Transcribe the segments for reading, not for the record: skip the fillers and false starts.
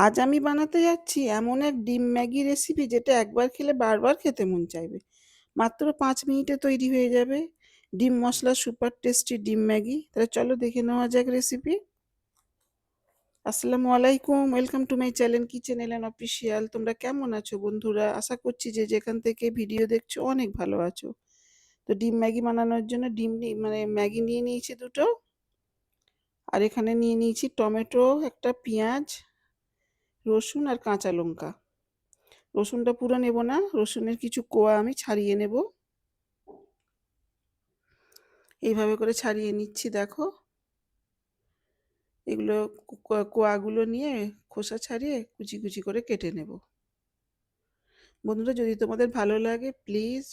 আজ আমি বানাতে যাচ্ছি এমন এক ডিম ম্যাগি রেসিপি যেটা একবার খেলে বারবার খেতে মন চাইবে। মাত্র 5 মিনিটে তৈরি হয়ে যাবে ডিম মশলা সুপার টেস্টি ডিম ম্যাগি। তাহলে চলো দেখে নেওয়া যাক রেসিপি। আসসালামু আলাইকুম, welcome to my channel kitchen এলেন অফিসিয়াল। তোমরা কেমন আছো বন্ধুরা? আশা করছি যে যেখান থেকে ভিডিও দেখছো অনেক ভালো আছো। তো ডিম ম্যাগি বানানোর জন্য ম্যাগি নিয়ে নিয়েছি দুটো। আর এখানে নিয়ে নিয়েছি টমেটো, একটা পেঁয়াজ, রসুন আর কাঁচা লঙ্কা। রসুনটা পুরো নেব না, রসুনের কিছু কোয়া আমি ছাড়িয়ে নেব। এইভাবে করে ছাড়িয়ে নিচ্ছি, দেখো। এগুলো কোয়াগুলো নিয়ে খোসা ছাড়িয়ে কুচি কুচি করে কেটে নেব। বন্ধুরা, যদি তোমাদের ভালো লাগে প্লিজ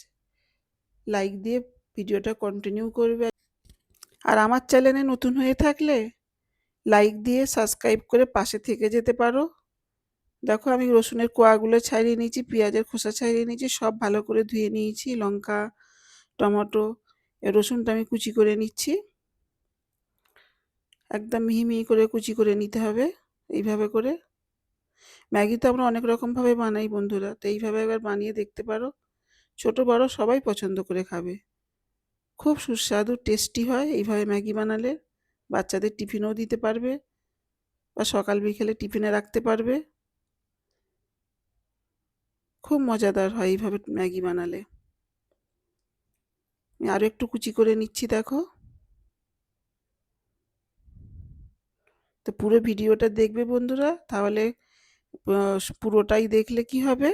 লাইক দিয়ে ভিডিওটা কন্টিনিউ করবে। আর আমার চ্যানেলে নতুন হয়ে থাকলে লাইক দিয়ে সাবস্ক্রাইব করে পাশে থেকে যেতে পারো। দেখো, আমি রসুনের কোয়াগুলো ছাড়িয়ে নিয়েছি, পেঁয়াজের খোসা ছাড়িয়ে নিয়েছি, সব ভালো করে ধুয়ে নিয়েছি। লঙ্কা, টমেটো, রসুনটা আমি কুচি করে নিচ্ছি। একদম মিহি মিহি করে কুচি করে নিতে হবে এইভাবে করে। ম্যাগি তো আমরা অনেক রকমভাবে বানাই বন্ধুরা, তো এইভাবে একবার বানিয়ে দেখতে পারো। ছোট বড় সবাই পছন্দ করে খাবে। খুব সুস্বাদু টেস্টি হয় এইভাবে ম্যাগি বানালে। বাচ্চাদের টিফিনেও দিতে পারবে বা সকাল বিকেলে টিফিনে রাখতে পারবে। খুব মজাদার হয় এইভাবে ম্যাগি বানালে। আমি আরও একটু কুচি করে নিচ্ছি, দেখো। তো পুরো ভিডিওটা দেখবে বন্ধুরা, তাহলে পুরোটাই দেখলে কি হবে,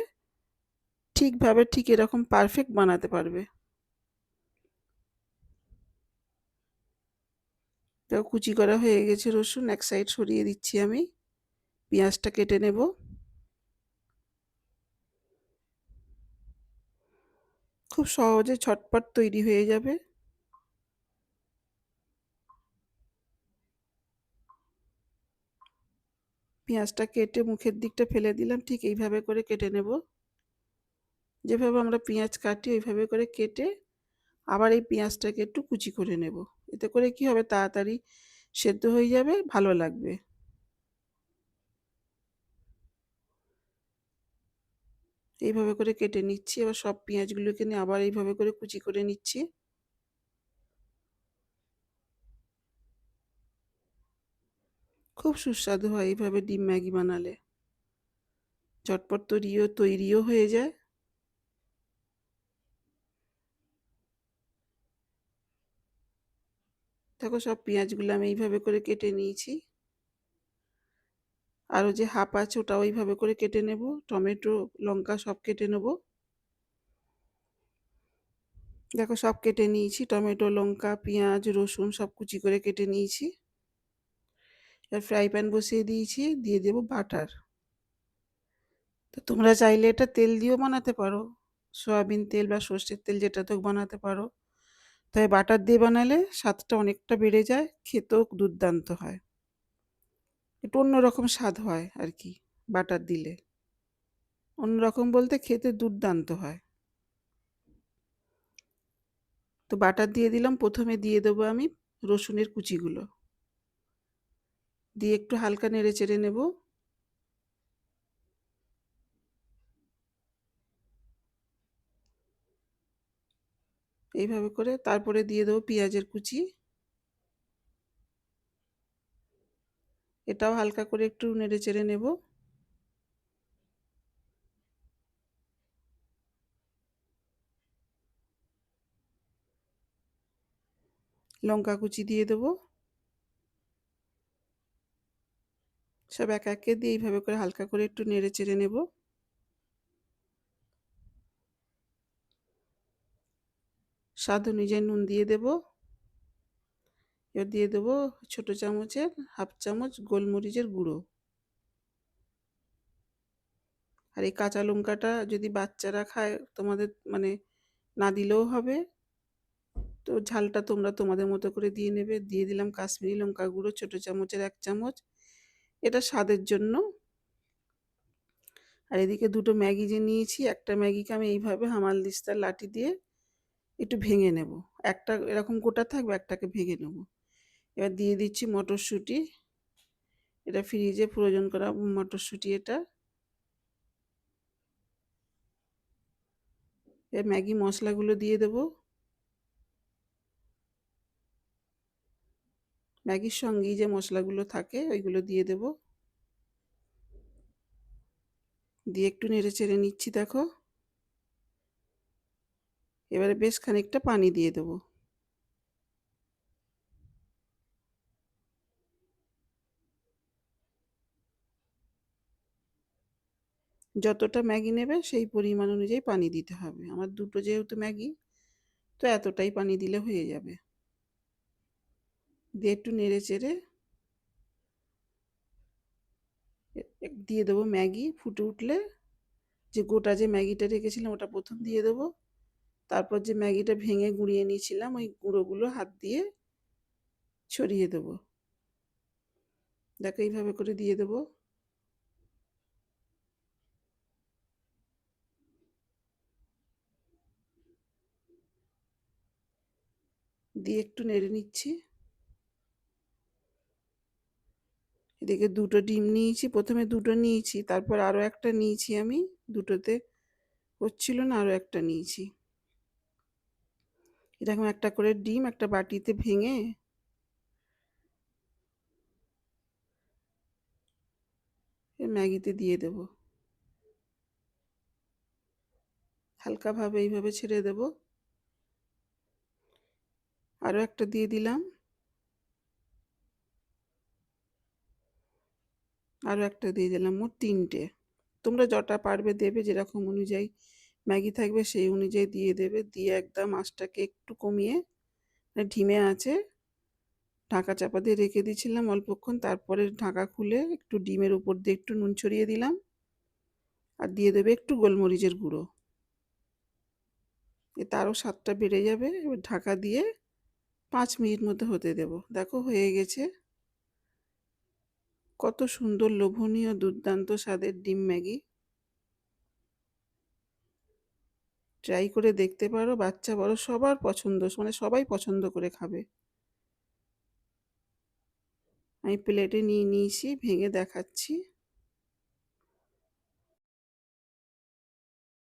ঠিকভাবে ঠিক এরকম পারফেক্ট বানাতে পারবে। তো কুচি করা হয়ে গেছে রসুন, এক সাইড সরিয়ে দিচ্ছি আমি। পেঁয়াজটা কেটে নেব। খুব সহজে ঝটপট তৈরি হয়ে যাবে। পেঁয়াজটা কেটে মুখের দিকটা ফেলে দিলাম, ঠিক এইভাবে করে কেটে নেব। যেভাবে আমরা পেঁয়াজ কাটি ওইভাবে করে কেটে আবার এই পেঁয়াজটাকে একটু কুচি করে নেব। এতে করে কি হবে, তাড়াতাড়ি সেদ্ধ হয়ে যাবে, ভালো লাগবে। এইভাবে করে কেটে নিচ্ছি। এবার সব পেঁয়াজগুলোকে নিয়ে আবার এইভাবে করে কুচি করে নিচ্ছি। খুব সুস্বাদু হয় এইভাবে ডিম ম্যাগি বানালে। ঝটপট তৈরিও হয়ে যায়। দেখো, সব পেঁয়াজগুলো আমি এইভাবে করে কেটে নিয়েছি। আরও যে হাফ আছে ওটাও এইভাবে করে কেটে নেব। টমেটো, লঙ্কা সব কেটে নেব। দেখো, সব কেটে নিয়েছি। টমেটো, লঙ্কা, পেঁয়াজ, রসুন সব কুচি করে কেটে নিয়েছি। এবার ফ্রাই প্যান বসিয়ে দিয়েছি, দিয়ে দেব বাটার। তো তোমরা চাইলে এটা তেল দিয়েও বানাতে পারো, সয়াবিন তেল বা সর্ষের তেল যেটাতেও বানাতে পারো। তবে বাটার দিয়ে বানালে স্বাদটা অনেকটা বেড়ে যায়, খেতেও দুর্দান্ত হয়। একটু অন্যরকম স্বাদ হয় আর কি বাটার দিলে। অন্যরকম বলতে খেতে দুর্দান্ত হয়। তো বাটার দিয়ে দিলাম। প্রথমে দিয়ে দেবো আমি রসুনের কুচিগুলো, দিয়ে একটু হালকা নেড়ে চেড়ে নেব। এইভাবে করে তারপরে দিয়ে দেবো পেঁয়াজের কুচি। এটাও হালকা করে একটু নেড়ে চেড়ে নেব। লঙ্কা কুচি দিয়ে দেবো। সব এক একে দিয়ে এইভাবে করে হালকা করে একটু নেড়ে চেড়ে নেব। স্বাদ অনুযায়ী নুন দিয়ে দেব। এবার দিয়ে দেবো ছোট চামচের হাফ চামচ গোলমরিচের গুঁড়ো। আর এই কাঁচা লঙ্কাটা যদি বাচ্চারা খায়, তোমাদের না দিলেও হবে। তো ঝালটা তোমরা তোমাদের মতো করে দিয়ে নেবে। দিয়ে দিলাম কাশ্মীরি লঙ্কা গুঁড়ো, ছোট চামচের 1 চামচ, এটা স্বাদের জন্য। আর এদিকে দুটো ম্যাগি যে নিয়েছি, একটা ম্যাগিকে আমি এইভাবে হামানদিস্তার লাঠি দিয়ে একটু ভেঙে নেব। একটা এরকম গোটা থাকবে, একটাকে ভেঙে নেব। এবার দিয়ে দিচ্ছি মটরশুঁটি, এটা ফ্রিজে ফ্রোজেন করা মটরশুঁটি এটা। এর ম্যাগি মশলাগুলো দিয়ে দেবো। ম্যাগির সঙ্গেই যে মশলাগুলো থাকে ওইগুলো দিয়ে দেবো। দিয়ে একটু নেড়ে চেড়ে নিচ্ছি দেখো। এবারে বেশ খানিকটা পানি দিয়ে দেবো। যতটা ম্যাগি নেবে সেই পরিমাণ অনুযায়ী পানি দিতে হবে। আমার দুটো যেহেতু ম্যাগি, তো এতটাই পানি দিলে হয়ে যাবে। দিয়ে একটু নেড়ে চেড়ে দিয়ে দেবো ম্যাগি। ফুটে উঠলে যে গোটা যে ম্যাগিটা রেখেছিলাম ওটা প্রথম দিয়ে দেবো। তারপর যে ম্যাগিটা ভেঙে গুঁড়িয়ে নিয়েছিলাম ওই গুঁড়োগুলো হাত দিয়ে ছড়িয়ে দেবো। দেখো এইভাবে করে দিয়ে দেবো। দিয়ে একটু নেড়ে নিচ্ছি। এদিকে দুটো ডিম নিয়েছি, প্রথমে দুটো নিয়েছি, তারপর আরও একটা নিয়েছি আমি। দুটোতে হচ্ছিল না, আরও একটা নিয়েছি। এরকম একটা করে ডিম একটা বাটিতে ভেঙে ম্যাগিতে দিয়ে দেব। হালকাভাবে এইভাবে ছেড়ে দেব। আরও একটা দিয়ে দিলাম। আরও একটা দিয়ে দিলাম, মোট তিনটে। তোমরা যটা পারবে দেবে, যেরকম অনুযায়ী ম্যাগি থাকবে সেই অনুযায়ী দিয়ে দেবে। দিয়ে একদম আঁচটাকে একটু কমিয়ে ধিমে আঁচে ঢাকা চাপা দিয়ে রেখে দিয়েছিলাম অল্পক্ষণ। তারপরে ঢাকা খুলে একটু ডিমের উপর দিয়ে একটু নুন ছড়িয়ে দিলাম, আর দিয়ে দেবে একটু গোলমরিচের গুঁড়ো। এতে আরও স্বাদটা বেড়ে যাবে। এবার ঢাকা দিয়ে 5 মিনিট মতো হতে দেব। দেখো হয়ে গেছে। কত সুন্দর লোভনীয় দুর্দান্ত স্বাদের ডিম ম্যাগি। ট্রাই করে দেখতে পারো, বাচ্চা বড় সবার পছন্দ, মানে সবাই পছন্দ করে খাবে। আমি প্লেটে নিয়ে নিয়েছি, ভেঙে দেখাচ্ছি।